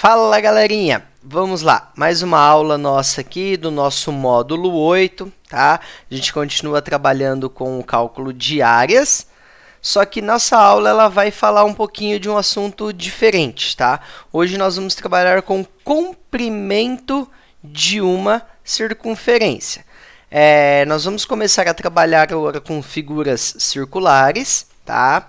Fala, galerinha! Vamos lá, mais uma aula nossa aqui do nosso módulo 8, tá? A gente continua trabalhando com o cálculo de áreas, só que nossa aula ela vai falar um pouquinho de um assunto diferente, tá? Hoje nós vamos trabalhar com o comprimento de uma circunferência. Nós vamos começar a trabalhar agora com figuras circulares, tá?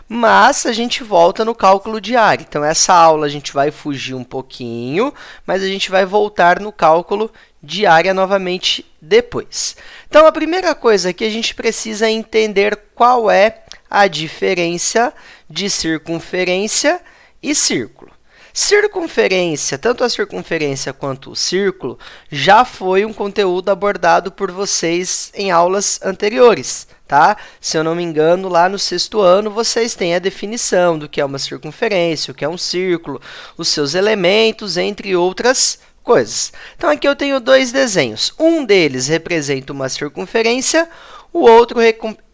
Mas a gente volta no cálculo de área. Então, essa aula a gente vai fugir um pouquinho, mas a gente vai voltar no cálculo de área novamente depois. Então, a primeira coisa que a gente precisa entender qual é a diferença de circunferência e círculo. Circunferência, tanto a circunferência quanto o círculo, já foi um conteúdo abordado por vocês em aulas anteriores, tá? Se eu não me engano, lá no 6º ano, vocês têm a definição do que é uma circunferência, o que é um círculo, os seus elementos, entre outras coisas. Então, aqui eu tenho dois desenhos. Um deles representa uma circunferência, o outro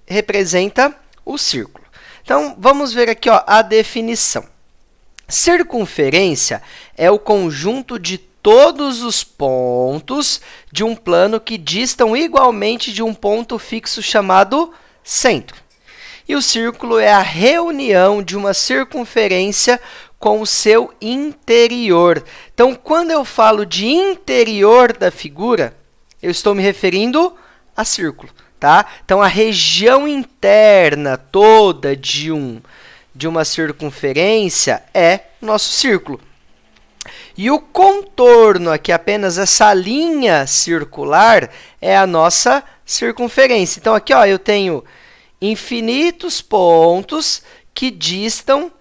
representa o círculo. Então, vamos ver aqui ó, a definição. Circunferência é o conjunto de todos os pontos de um plano que distam igualmente de um ponto fixo chamado centro. E o círculo é a reunião de uma circunferência com o seu interior. Então, quando eu falo de interior da figura, eu estou me referindo a círculo, tá? Então, a região interna toda de uma circunferência é nosso círculo. E o contorno, aqui apenas essa linha circular, é a nossa circunferência. Então, aqui ó, eu tenho infinitos pontos que distam,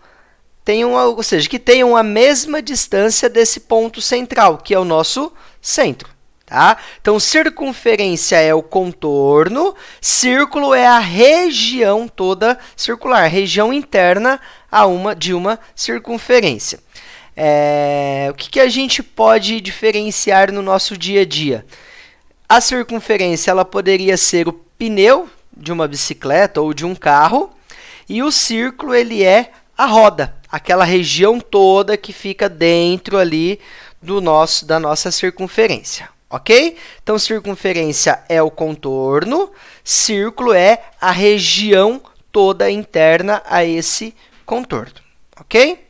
ou seja, que tenham a mesma distância desse ponto central, que é o nosso centro. Tá? Então, circunferência é o contorno, círculo é a região toda circular, região interna de uma circunferência. O que a gente pode diferenciar no nosso dia a dia? A circunferência ela poderia ser o pneu de uma bicicleta ou de um carro, e o círculo ele é a roda, aquela região toda que fica dentro ali da nossa circunferência. Ok? Então, circunferência é o contorno, círculo é a região toda interna a esse contorno. Ok?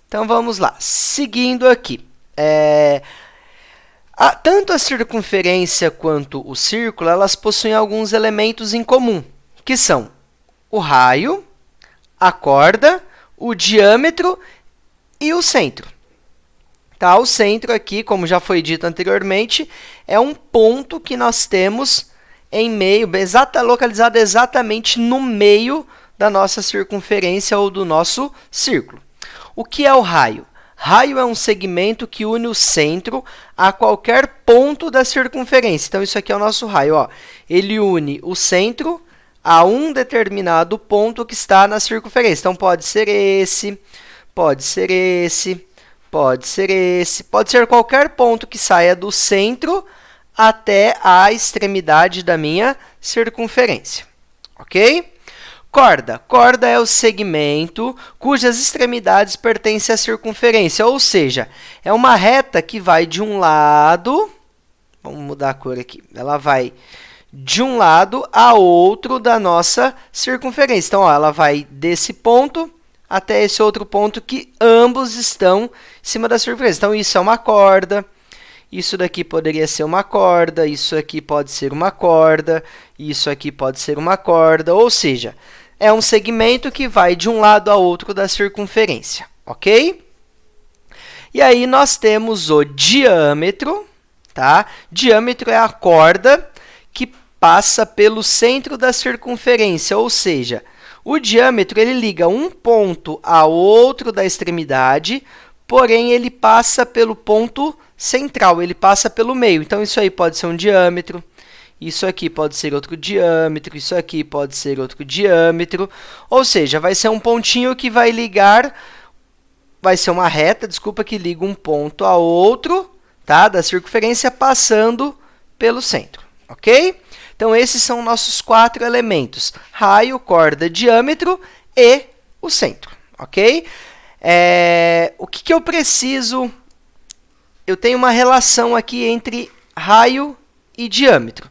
Então, vamos lá. Seguindo aqui. Tanto a circunferência quanto o círculo, elas possuem alguns elementos em comum, que são o raio, a corda, o diâmetro e o centro. Tá? O centro aqui, como já foi dito anteriormente, é um ponto que nós temos em meio, localizado exatamente no meio da nossa circunferência ou do nosso círculo. O que é o raio? Raio é um segmento que une o centro a qualquer ponto da circunferência. Então, isso aqui é o nosso raio. Ó. Ele une o centro a um determinado ponto que está na circunferência. Então, pode ser esse, pode ser esse, pode ser esse, pode ser qualquer ponto que saia do centro até a extremidade da minha circunferência, ok? Corda. Corda é o segmento cujas extremidades pertencem à circunferência, ou seja, é uma reta que vai de um lado, vamos mudar a cor aqui, ela vai de um lado a outro da nossa circunferência. Então, ó, ela vai desse ponto até esse outro ponto que ambos estão em cima da circunferência. Então, isso é uma corda, isso daqui poderia ser uma corda, isso aqui pode ser uma corda, isso aqui pode ser uma corda, ou seja, é um segmento que vai de um lado a outro da circunferência, ok? E aí, nós temos o diâmetro, tá? Diâmetro é a corda que passa pelo centro da circunferência, ou seja, o diâmetro ele liga um ponto a outro da extremidade, porém, ele passa pelo ponto central, ele passa pelo meio. Então, isso aí pode ser um diâmetro, isso aqui pode ser outro diâmetro, isso aqui pode ser outro diâmetro. Ou seja, vai ser um pontinho que vai ligar, vai ser uma reta, desculpa, que liga um ponto a outro, tá, da circunferência passando pelo centro, ok? Então, esses são nossos 4 elementos: raio, corda, diâmetro e o centro, ok? o que eu preciso? Eu tenho uma relação aqui entre raio e diâmetro.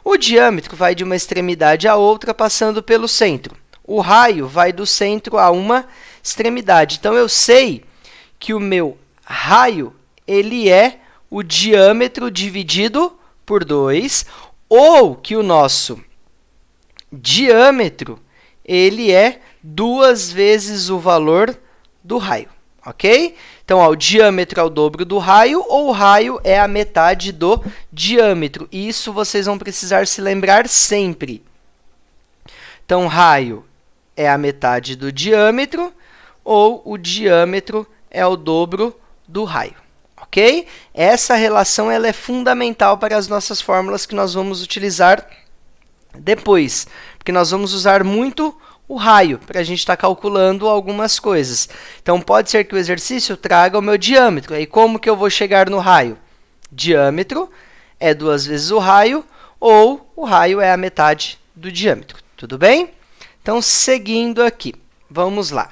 O diâmetro vai de uma extremidade à outra, passando pelo centro. O raio vai do centro a uma extremidade. Então, eu sei que o meu raio ele é o diâmetro dividido por 2, ou que o nosso diâmetro ele é 2 vezes o valor do raio, ok? Então, ó, o diâmetro é o dobro do raio, ou o raio é a metade do diâmetro. Isso vocês vão precisar se lembrar sempre. Então, raio é a metade do diâmetro, ou o diâmetro é o dobro do raio, ok? Essa relação ela é fundamental para as nossas fórmulas que nós vamos utilizar depois, porque nós vamos usar muito o raio para a gente estar calculando algumas coisas. Então, pode ser que o exercício traga o meu diâmetro. E como que eu vou chegar no raio? Diâmetro é 2 vezes o raio, ou o raio é a metade do diâmetro. Tudo bem? Então, seguindo aqui, vamos lá.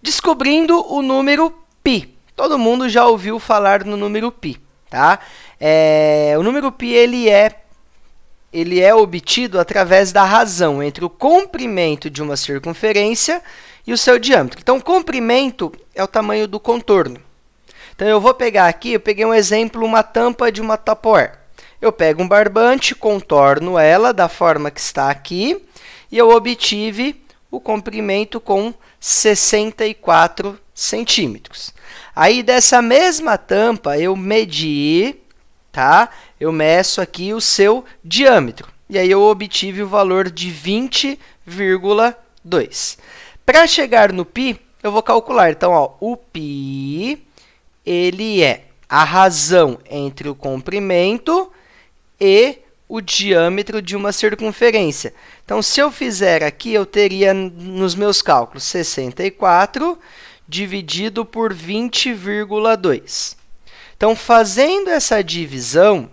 Descobrindo o número π. Todo mundo já ouviu falar no número π, tá? O número π ele é obtido através da razão entre o comprimento de uma circunferência e o seu diâmetro. Então, o comprimento é o tamanho do contorno. Então, eu vou pegar aqui, eu peguei um exemplo, uma tampa de uma Tupperware. Eu pego um barbante, contorno ela da forma que está aqui, e eu obtive o comprimento com 64 centímetros. Aí, dessa mesma tampa, eu medi, tá? Eu meço aqui o seu diâmetro. E aí, eu obtive o valor de 20,2. Para chegar no π, eu vou calcular. Então, ó, o π ele é a razão entre o comprimento e o diâmetro de uma circunferência. Então, se eu fizer aqui, eu teria nos meus cálculos 64 dividido por 20,2. Então, fazendo essa divisão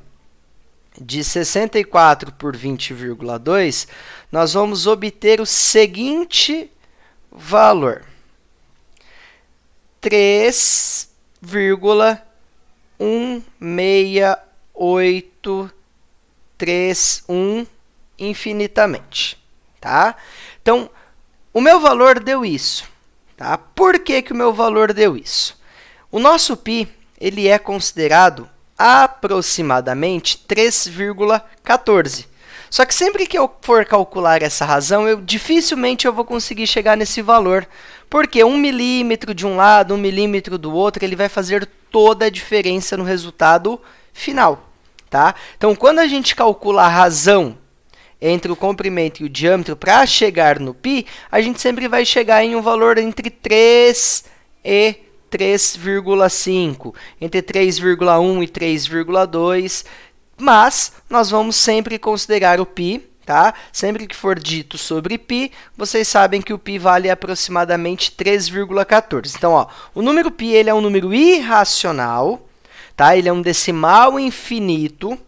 de 64 por 20,2, nós vamos obter o seguinte valor: 3,16831 infinitamente, tá? Então, o meu valor deu isso, tá? Por que que o meu valor deu isso? O nosso π, ele é considerado aproximadamente 3,14. Só que sempre que eu for calcular essa razão, dificilmente eu vou conseguir chegar nesse valor, porque 1 milímetro de um lado, 1 milímetro do outro, ele vai fazer toda a diferença no resultado final, tá? Então, quando a gente calcula a razão entre o comprimento e o diâmetro para chegar no π, a gente sempre vai chegar em um valor entre 3 e 3,5, entre 3,1 e 3,2, mas nós vamos sempre considerar o π, tá? Sempre que for dito sobre π, vocês sabem que o π vale aproximadamente 3,14. Então, ó, o número π ele é um número irracional, tá? Ele é um decimal infinito,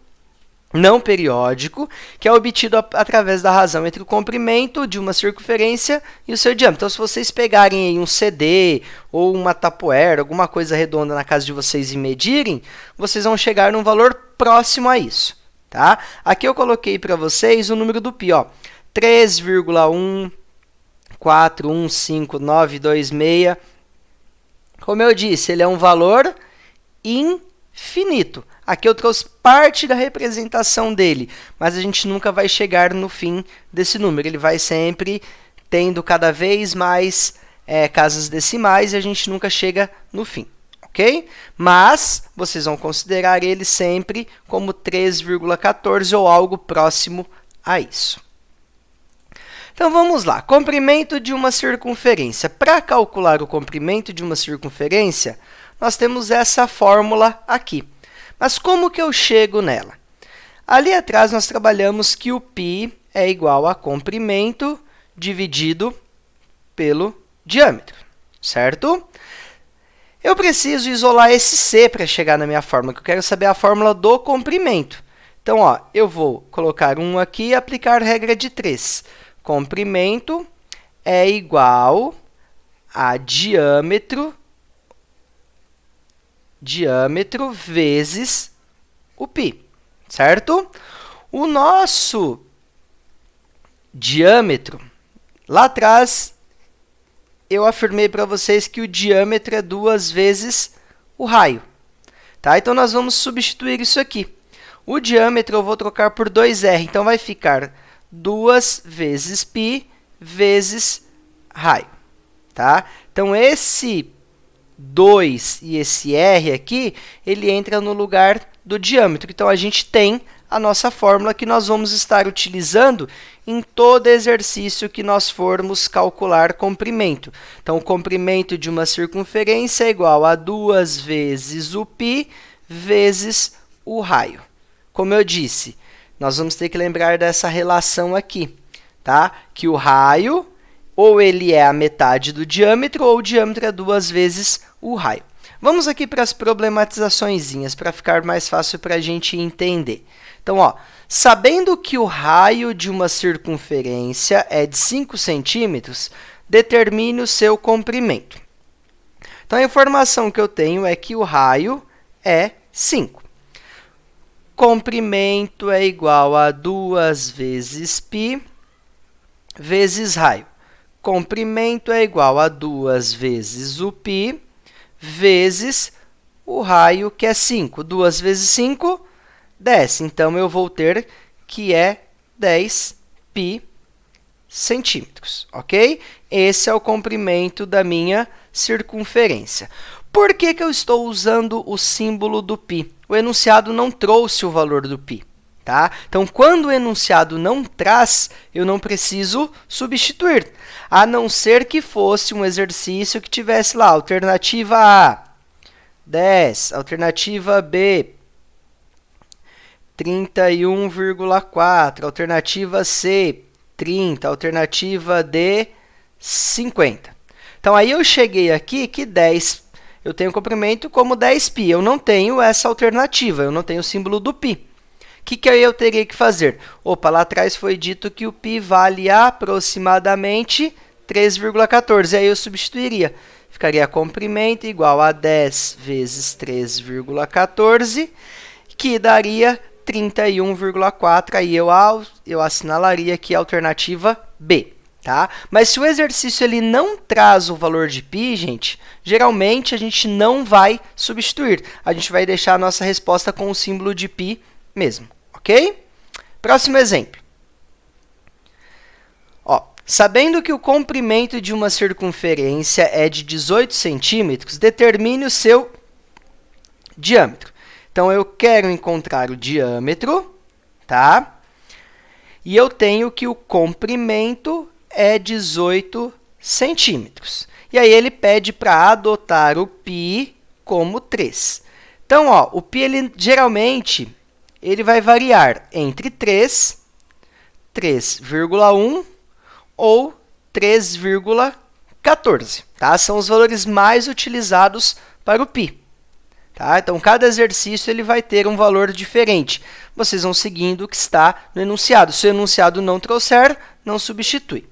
não periódico, que é obtido através da razão entre o comprimento de uma circunferência e o seu diâmetro. Então, se vocês pegarem aí um CD ou uma Tupperware, alguma coisa redonda na casa de vocês e medirem, vocês vão chegar num valor próximo a isso, tá? Aqui eu coloquei para vocês o número do π, ó, 3,14159226. Como eu disse, ele é um valor infinito. Aqui eu trouxe parte da representação dele, mas a gente nunca vai chegar no fim desse número. Ele vai sempre tendo cada vez mais casas decimais e a gente nunca chega no fim, ok? Mas vocês vão considerar ele sempre como 3,14 ou algo próximo a isso. Então, vamos lá. Comprimento de uma circunferência. Para calcular o comprimento de uma circunferência, nós temos essa fórmula aqui. Mas como que eu chego nela? Ali atrás, nós trabalhamos que o π é igual a comprimento dividido pelo diâmetro, certo? Eu preciso isolar esse c para chegar na minha fórmula, que eu quero saber a fórmula do comprimento. Então, ó, eu vou colocar 1 aqui e aplicar regra de 3. Comprimento é igual a diâmetro diâmetro vezes o π, certo? O nosso diâmetro, lá atrás, eu afirmei para vocês que o diâmetro é 2 vezes o raio. Tá? Então, nós vamos substituir isso aqui. O diâmetro eu vou trocar por 2r, então vai ficar 2 vezes π vezes raio. Tá? Então, esse 2 e esse r aqui, ele entra no lugar do diâmetro. Então, a gente tem a nossa fórmula que nós vamos estar utilizando em todo exercício que nós formos calcular comprimento. Então, o comprimento de uma circunferência é igual a 2 vezes o π vezes o raio. Como eu disse, nós vamos ter que lembrar dessa relação aqui, tá? Que o raio, ou ele é a metade do diâmetro, ou o diâmetro é 2 vezes o raio. Vamos aqui para as problematizaçõezinhas, para ficar mais fácil para a gente entender. Então, ó, sabendo que o raio de uma circunferência é de 5 centímetros, determine o seu comprimento. Então, a informação que eu tenho é que o raio é 5. Comprimento é igual a 2 vezes π vezes raio. Comprimento é igual a 2 vezes o π vezes o raio, que é 5. 2 vezes 5, 10. Então, eu vou ter que é 10 π centímetros, ok? Esse é o comprimento da minha circunferência. Por que eu estou usando o símbolo do π? O enunciado não trouxe o valor do π. Tá? Então, quando o enunciado não traz, eu não preciso substituir, a não ser que fosse um exercício que tivesse lá, alternativa A, 10, alternativa B, 31,4, alternativa C, 30, alternativa D, 50. Então, aí eu cheguei aqui que 10, eu tenho comprimento como 10π, eu não tenho essa alternativa, eu não tenho o símbolo do π. O que eu teria que fazer? Opa, lá atrás foi dito que o π vale aproximadamente 3,14. Aí eu substituiria. Ficaria comprimento igual a 10 vezes 3,14, que daria 31,4. Aí eu assinalaria aqui a alternativa B. Tá? Mas se o exercício ele não traz o valor de π, gente, geralmente a gente não vai substituir. A gente vai deixar a nossa resposta com o símbolo de π mesmo, ok? Próximo exemplo. Ó, sabendo que o comprimento de uma circunferência é de 18 centímetros, determine o seu diâmetro. Então, eu quero encontrar o diâmetro, tá? E eu tenho que o comprimento é 18 centímetros. E aí, ele pede para adotar o π como 3. Então, ó, o π, ele, geralmente, ele vai variar entre 3, 3,1 ou 3,14. Tá? São os valores mais utilizados para o π. Tá? Então, cada exercício ele vai ter um valor diferente. Vocês vão seguindo o que está no enunciado. Se o enunciado não trouxer, não substitui.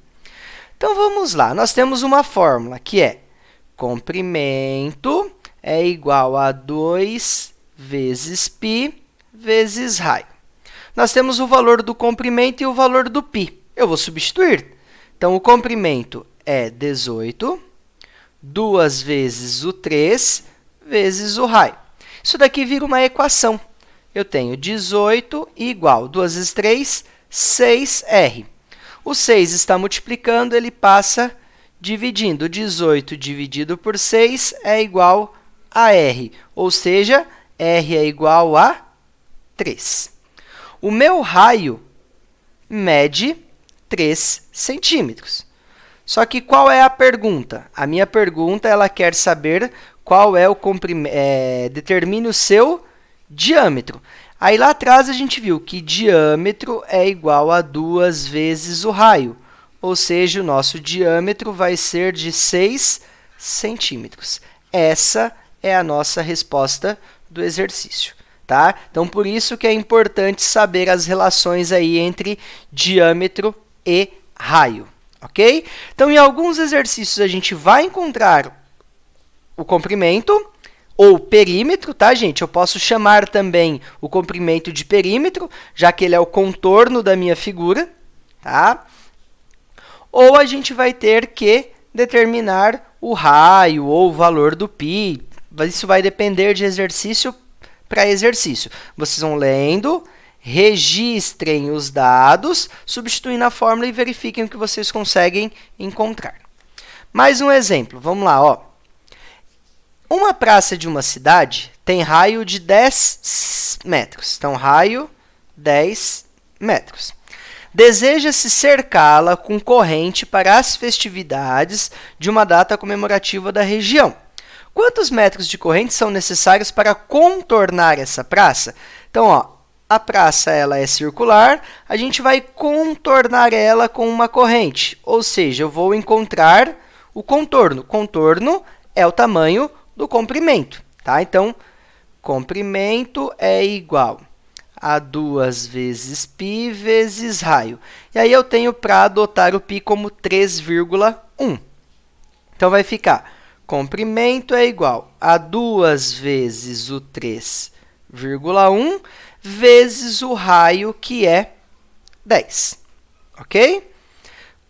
Então, vamos lá. Nós temos uma fórmula que é comprimento é igual a 2 vezes π vezes raio. Nós temos o valor do comprimento e o valor do π. Eu vou substituir. Então, o comprimento é 18, 2 vezes o 3 vezes o raio. Isso daqui vira uma equação. Eu tenho 18 igual 2 vezes 3, 6r. O 6 está multiplicando, ele passa dividindo. 18 dividido por 6 é igual a r, ou seja, r é igual a 3. O meu raio mede 3 centímetros. Só que qual é a pergunta? A minha pergunta, ela quer saber qual é o comprimento, determine o seu diâmetro. Aí lá atrás a gente viu que diâmetro é igual a 2 vezes o raio, ou seja, o nosso diâmetro vai ser de 6 centímetros. Essa é a nossa resposta do exercício. Tá? Então, por isso que é importante saber as relações aí entre diâmetro e raio, ok? Então, em alguns exercícios, a gente vai encontrar o comprimento, ou perímetro, tá, gente? Eu posso chamar também o comprimento de perímetro, já que ele é o contorno da minha figura, tá? Ou a gente vai ter que determinar o raio ou o valor do π. Isso vai depender de exercício para exercício. Vocês vão lendo, registrem os dados, substituem na fórmula e verifiquem o que vocês conseguem encontrar. Mais um exemplo, vamos lá, ó. Uma praça de uma cidade tem raio de 10 metros. Então, raio 10 metros. Deseja-se cercá-la com corrente para as festividades de uma data comemorativa da região. Quantos metros de corrente são necessários para contornar essa praça? Então, ó, a praça ela é circular, a gente vai contornar ela com uma corrente, ou seja, eu vou encontrar o contorno. Contorno é o tamanho do comprimento, tá? Então, comprimento é igual a 2 vezes π vezes raio. E aí eu tenho para adotar o π como 3,1. Então, vai ficar comprimento é igual a 2 vezes o 3,1 vezes o raio, que é 10, ok?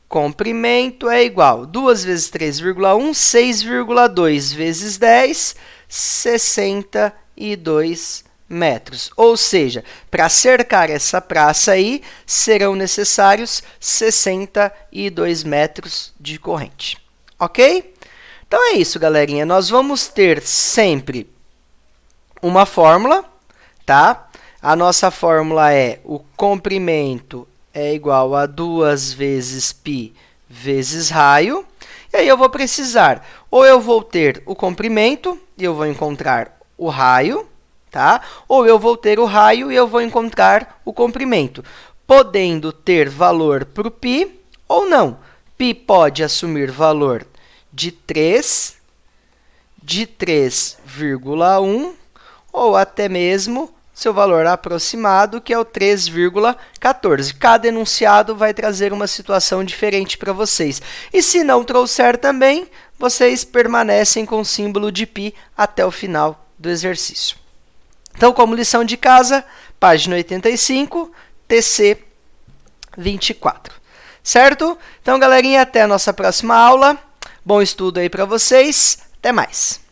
Comprimento é igual a 2 vezes 3,1, 6,2 vezes 10, 62 metros. Ou seja, para cercar essa praça aí, serão necessários 62 metros de corrente, ok? Então, é isso, galerinha. Nós vamos ter sempre uma fórmula, tá? A nossa fórmula é o comprimento é igual a 2 vezes π vezes raio. E aí, eu vou precisar, ou eu vou ter o comprimento, e eu vou encontrar o raio, tá? Ou eu vou ter o raio e eu vou encontrar o comprimento, podendo ter valor para o π ou não. Π pode assumir valor de 3, de 3,1 ou até mesmo seu valor aproximado, que é o 3,14. Cada enunciado vai trazer uma situação diferente para vocês. E se não trouxer também, vocês permanecem com o símbolo de π até o final do exercício. Então, como lição de casa, página 85, TC 24. Certo? Então, galerinha, até a nossa próxima aula. Bom estudo aí para vocês. Até mais!